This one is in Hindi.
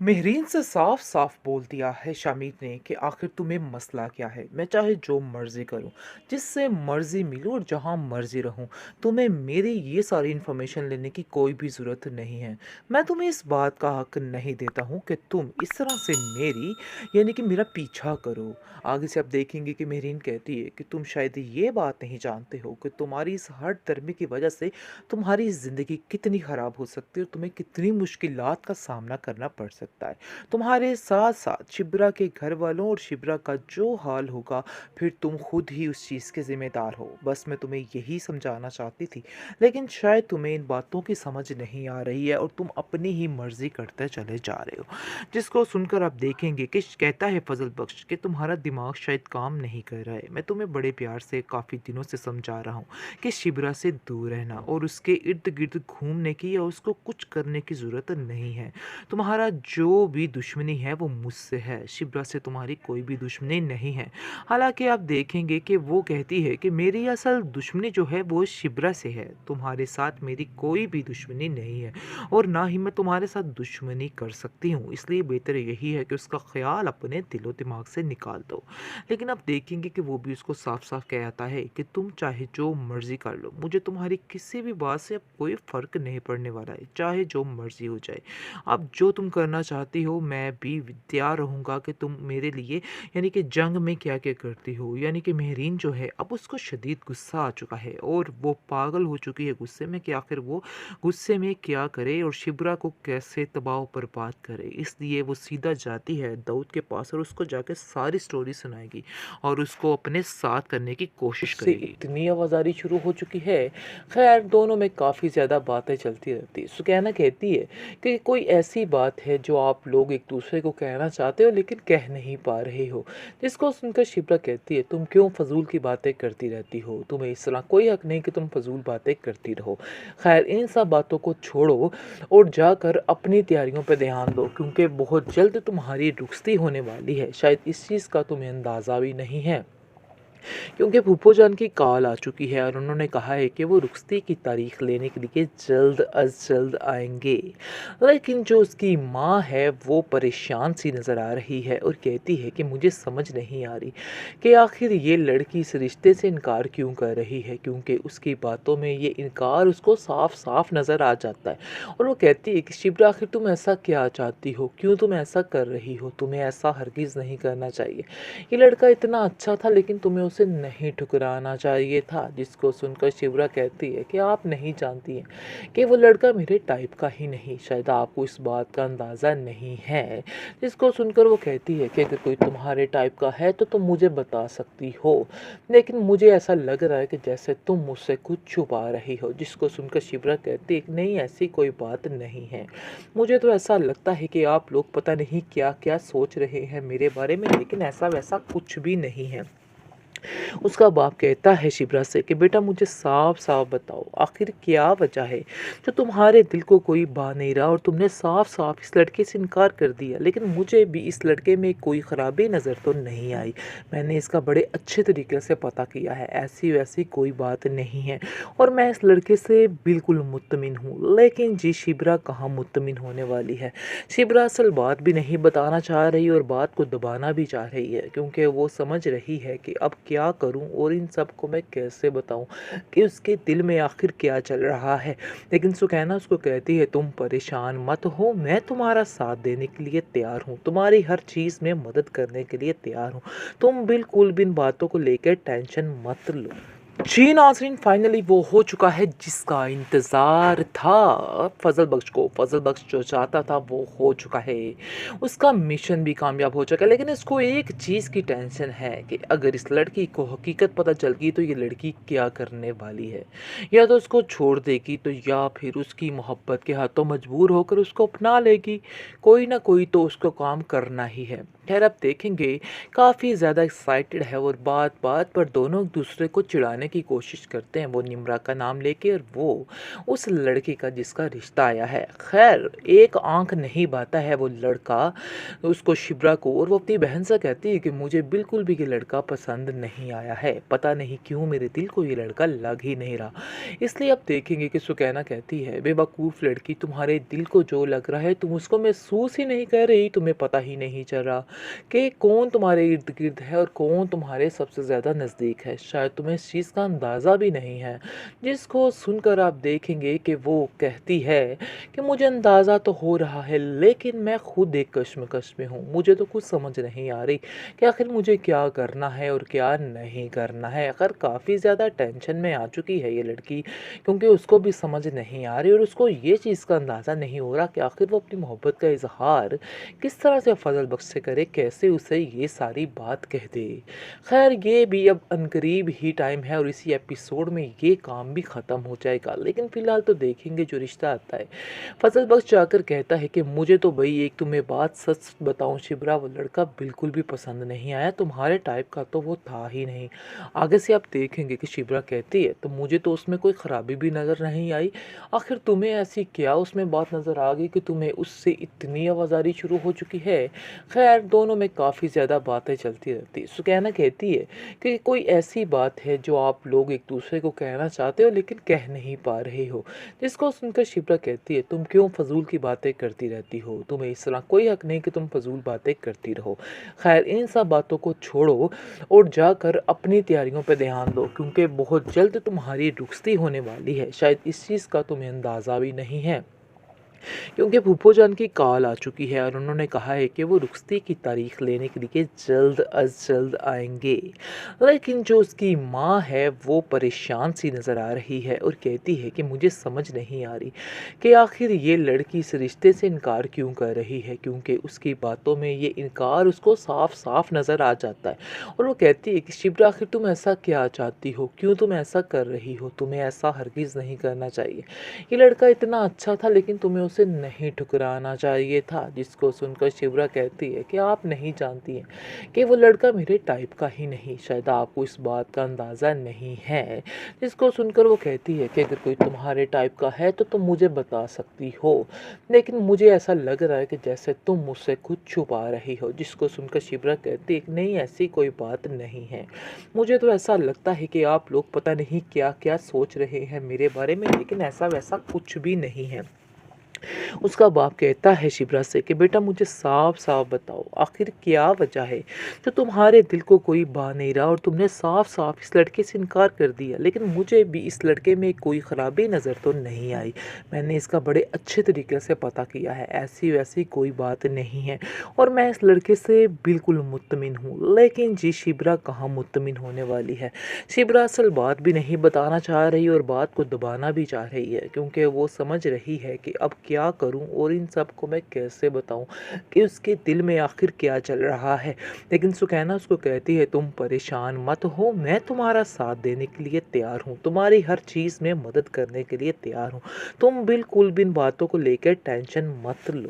मेहरीन से साफ साफ बोल दिया है शामिर ने कि आखिर तुम्हें मसला क्या है। मैं चाहे जो मर्जी करूं, जिससे मर्जी मिलूं और जहां मर्जी रहूं, तुम्हें मेरी ये सारी इन्फॉर्मेशन लेने की कोई भी ज़रूरत नहीं है। मैं तुम्हें इस बात का हक नहीं देता हूं कि तुम इस तरह से मेरी यानी कि मेरा पीछा करो। आगे से आप देखेंगे कि मेहरीन कहती है कि तुम शायद ये बात नहीं जानते हो कि तुम्हारी इस हर धर्म की वजह से तुम्हारी ज़िंदगी कितनी ख़राब हो सकती है और तुम्हें कितनी मुश्किलात का सामना करना पड़ सकता है। तुम्हारे साथ साथ शिब्रा के घर वालों और शिब्रा का जो हाल होगा, फिर तुम खुद ही उस चीज़ के ज़िम्मेदार हो। बस मैं तुम्हें यही समझाना चाहती थी, लेकिन शायद तुम्हें इन बातों की समझ नहीं आ रही है और तुम अपनी ही मर्ज़ी करते चले जा रहे हो। जिसको सुनकर आप देखेंगे कि कहता है फजल बख्श कि तुम्हारा दिमाग शायद काम नहीं कर रहा है। मैं तुम्हें बड़े प्यार से काफ़ी दिनों से समझा रहा हूँ कि शिबरा से दूर रहना और उसके इर्द गिर्द घूमने की या उसको कुछ करने की ज़रूरत नहीं है। तुम्हारा जो भी दुश्मनी है वो मुझसे है, शिबरा से तुम्हारी कोई भी दुश्मनी नहीं है। हालांकि आप देखेंगे कि वो कहती है कि मेरी असल दुश्मनी जो है वो शिबरा से है, तुम्हारे साथ मेरी कोई भी दुश्मनी नहीं है और ना ही मैं तुम्हारे साथ दुश्मनी कर सकती हूँ। इसलिए बेहतर यही है कि उसका ख्याल अपने दिलो दिमाग से निकाल दो। लेकिन आप देखेंगे कि वो भी उसको साफ साफ कहता है कि तुम चाहे जो मर्जी कर लो, मुझे तुम्हारी किसी भी बात से अब कोई फ़र्क नहीं पड़ने वाला है, चाहे जो मर्जी हो जाए। अब जो तुम करना चाहती हो मैं भी तैयार रहूँगा कि तुम मेरे लिए यानी कि जंग में क्या क्या करती हो। यानी कि मेहरीन जो है अब उसको शदीद गुस्सा आ चुका है और वो पागल हो चुकी है गुस्से में कि आखिर वो गुस्से में क्या करे और शिबरा को कैसे तबाह बर्बाद करे। इसलिए वो सीधा जाती है दाऊद के पास और उसको जाके सारी स्टोरी सुनाएगी और उसको अपने साथ करने की कोशिश उससे करेगी। इतनी आवाज़ारी शुरू हो चुकी है। खैर दोनों में काफ़ी ज़्यादा बातें चलती रहती है। सुकैना कहती है कि कोई ऐसी बात है जो आप लोग एक दूसरे को कहना चाहते हो लेकिन कह नहीं पा रहे हो। जिसको सुनकर शिप्रा कहती है तुम क्यों फजूल की बातें करती रहती हो, तुम्हें इस तरह कोई हक नहीं कि तुम फजूल बातें करती रहो। खैर इन सब बातों को छोड़ो और जाकर अपनी तैयारियों पर ध्यान दो क्योंकि बहुत जल्द तुम्हारी रुखसती होने वाली है। शायद इस चीज़ का तुम्हें अंदाज़ा भी नहीं है क्योंकि फूफो जान की कॉल आ चुकी है और उन्होंने कहा है कि वो रुखसती की तारीख लेने के लिए जल्द अज जल्द आएंगे। लेकिन जो उसकी माँ है वो परेशान सी नज़र आ रही है और कहती है कि मुझे समझ नहीं आ रही कि आखिर ये लड़की इस रिश्ते से इनकार क्यों कर रही है, क्योंकि उसकी बातों में ये इनकार उसको साफ साफ नज़र आ जाता है। और वो कहती है कि शिब्रा आखिर तुम ऐसा क्या चाहती हो, क्यों तुम ऐसा कर रही हो, तुम्हें ऐसा हरगिज़ नहीं करना चाहिए। ये लड़का इतना अच्छा था लेकिन तुम्हें उसे नहीं ठुकराना चाहिए था। जिसको सुनकर शिवरा कहती है कि आप नहीं जानती हैं कि वो लड़का मेरे टाइप का ही नहीं, शायद आपको इस बात का अंदाज़ा नहीं है। जिसको सुनकर वो कहती है कि अगर कोई तुम्हारे टाइप का है तो तुम मुझे बता सकती हो, लेकिन मुझे ऐसा लग रहा है कि जैसे तुम मुझसे कुछ छुपा रही हो। जिसको सुनकर शिवरा कहती है कि नहीं ऐसी कोई बात नहीं है, मुझे तो ऐसा लगता है कि आप लोग पता नहीं क्या क्या सोच रहे हैं मेरे बारे में, लेकिन ऐसा वैसा कुछ भी नहीं है। उसका बाप कहता है शिप्रा से कि बेटा मुझे साफ साफ बताओ आखिर क्या वजह है जो तुम्हारे दिल को कोई बा नहीं रहा और तुमने साफ साफ इस लड़के से इनकार कर दिया। लेकिन मुझे भी इस लड़के में कोई ख़राबी नज़र तो नहीं आई, मैंने इसका बड़े अच्छे तरीके से पता किया है, ऐसी वैसी कोई बात नहीं है और मैं इस लड़के से बिल्कुल मुतमिन हूँ। लेकिन जी शिप्रा कहाँ मुतमिन होने वाली है। शिप्रा असल बात भी नहीं बताना चाह रही और बात को दबाना भी चाह रही है क्योंकि वो समझ रही है कि अब क्या करूं और इन सब को मैं कैसे बताऊं कि उसके दिल में आखिर क्या चल रहा है। लेकिन सुकैना उसको कहती है तुम परेशान मत हो, मैं तुम्हारा साथ देने के लिए तैयार हूँ, तुम्हारी हर चीज़ में मदद करने के लिए तैयार हूँ, तुम बिल्कुल भी इन बातों को लेकर टेंशन मत लो। जी नाज़रीन फाइनली वो हो चुका है जिसका इंतज़ार था। फजल बख्श को फजल बख्श जो चाहता था वो हो चुका है, उसका मिशन भी कामयाब हो चुका है। लेकिन इसको एक चीज़ की टेंशन है कि अगर इस लड़की को हकीकत पता चल गई तो ये लड़की क्या करने वाली है। या तो उसको छोड़ देगी तो या फिर उसकी मोहब्बत के हाथों मजबूर होकर उसको अपना लेगी। कोई ना कोई तो उसको काम करना ही है। खैर आप देखेंगे काफ़ी ज़्यादा एक्साइटेड है और बात-बात पर दोनों एक-दूसरे को चिढ़ाने की कोशिश करते हैं, वो निम्रा का नाम लेके और वो उस लड़के का जिसका रिश्ता आया है। खैर एक आँख नहीं बाता है वो लड़का उसको शिप्रा को और वो अपनी बहन से कहती है कि मुझे बिल्कुल भी ये लड़का पसंद नहीं आया है। पता नहीं क्यों मेरे दिल को ये लड़का लग ही नहीं रहा। इसलिए आप देखेंगे कि सुकैना कहती है बेवकूफ़ लड़की तुम्हारे दिल को जो लग रहा है तुम उसको महसूस ही नहीं कर रही, तुम्हें पता ही नहीं चल रहा कि कौन तुम्हारे इर्द-गिर्द है और कौन तुम्हारे सबसे ज़्यादा नज़दीक है। शायद तुम्हें इस चीज़ का अंदाज़ा भी नहीं है। जिसको सुनकर आप देखेंगे कि वो कहती है कि मुझे अंदाज़ा तो हो रहा है लेकिन मैं खुद एक कश्मकश में हूँ। मुझे तो कुछ समझ नहीं आ रही कि आखिर मुझे क्या करना है और क्या नहीं करना है। आखिर काफ़ी ज़्यादा टेंशन में आ चुकी है ये लड़की क्योंकि उसको भी समझ नहीं आ रही और उसको ये चीज़ का अंदाज़ा नहीं हो रहा कि आखिर वो अपनी मोहब्बत का इज़हार किस तरह से फजल बख्श से करे, कैसे उसे ये सारी बात कह दे। खैर ये भी अब अनकरीब ही टाइम है और इसी एपिसोड में ये काम भी ख़त्म हो जाएगा। लेकिन फ़िलहाल तो देखेंगे जो रिश्ता आता है। फजल बख्श जाकर कहता है कि मुझे तो भई एक तुम्हें बात सच बताऊँ शिब्रा वो लड़का बिल्कुल भी पसंद नहीं आया, तुम्हारे टाइप का तो वो था ही नहीं। आगे से आप देखेंगे कि शिब्रा कहती है तो मुझे तो उसमें कोई ख़राबी भी नज़र नहीं आई। आखिर तुम्हें ऐसी क्या उसमें बात नज़र आ गई कि तुम्हें उससे इतनी आवाज़ारी शुरू हो चुकी है? खैर दोनों में काफ़ी ज़्यादा बातें चलती रहती हैं। सुकैना कहती है कि कोई ऐसी बात है जो आप लोग एक-दूसरे को कहना चाहते हो लेकिन कह नहीं पा रहे हो। जिसको सुनकर शिप्रा कहती है तुम क्यों फ़ज़ूल की बातें करती रहती हो? तुम्हें इस तरह कोई हक नहीं कि तुम फ़ज़ूल बातें करती रहो। खैर इन सब बातों को छोड़ो और जाकर अपनी तैयारियों पे ध्यान दो क्योंकि बहुत जल्द तुम्हारी रुखसती होने वाली है। शायद इस चीज़ का तुम्हें अंदाज़ा भी नहीं है। क्योंकि फूफो जान की कॉल आ चुकी है और उन्होंने कहा है कि वो रुखसती की तारीख लेने के लिए जल्द अज जल्द आएंगे। लेकिन जो उसकी माँ है वो परेशान सी नज़र आ रही है और कहती है कि मुझे समझ नहीं आ रही कि आखिर ये लड़की इस रिश्ते से इनकार क्यों कर रही है क्योंकि उसकी बातों में ये इनकार उसको साफ साफ नज़र आ जाता है। और वो कहती है कि शिप्रा आखिर तुम ऐसा क्या चाहती हो, क्यों तुम ऐसा कर रही हो, तुम्हें ऐसा हरगिज़ नहीं करना चाहिए। ये लड़का इतना अच्छा था लेकिन तुम्हें उसे नहीं ठुकराना चाहिए था। जिसको सुनकर शिवरा कहती है कि आप नहीं जानती हैं कि वो लड़का मेरे टाइप का ही नहीं, शायद आपको इस बात का अंदाज़ा नहीं है। जिसको सुनकर वो कहती है कि अगर कोई तुम्हारे टाइप का है तो तुम मुझे बता सकती हो, लेकिन मुझे ऐसा लग रहा है कि जैसे तुम मुझसे कुछ छुपा रही हो। जिसको सुनकर शिवरा कहती है कि नहीं ऐसी कोई बात नहीं है, मुझे तो ऐसा लगता है कि आप लोग पता नहीं क्या क्या सोच रहे हैं मेरे बारे में, लेकिन ऐसा वैसा कुछ भी नहीं है। उसका बाप कहता है शिप्रा से कि बेटा मुझे साफ साफ बताओ आखिर क्या वजह है जो तुम्हारे दिल को कोई बा नहीं रहा और तुमने साफ साफ इस लड़के से इनकार कर दिया। लेकिन मुझे भी इस लड़के में कोई ख़राबी नज़र तो नहीं आई, मैंने इसका बड़े अच्छे तरीके से पता किया है, ऐसी वैसी कोई बात नहीं है और मैं इस लड़के से बिल्कुल मुत्तमिन हूँ। लेकिन जी शिप्रा कहाँ मुत्तमिन होने वाली है। शिप्रा असल बात भी नहीं बताना चाह रही और बात को दबाना भी चाह रही है क्योंकि वो समझ रही है कि अब क्या करूं और इन सब को मैं कैसे बताऊं कि उसके दिल में आखिर क्या चल रहा है। लेकिन सुकैना उसको कहती है तुम परेशान मत हो, मैं तुम्हारा साथ देने के लिए तैयार हूँ, तुम्हारी हर चीज़ में मदद करने के लिए तैयार हूँ, तुम बिल्कुल भी इन बातों को लेकर टेंशन मत लो।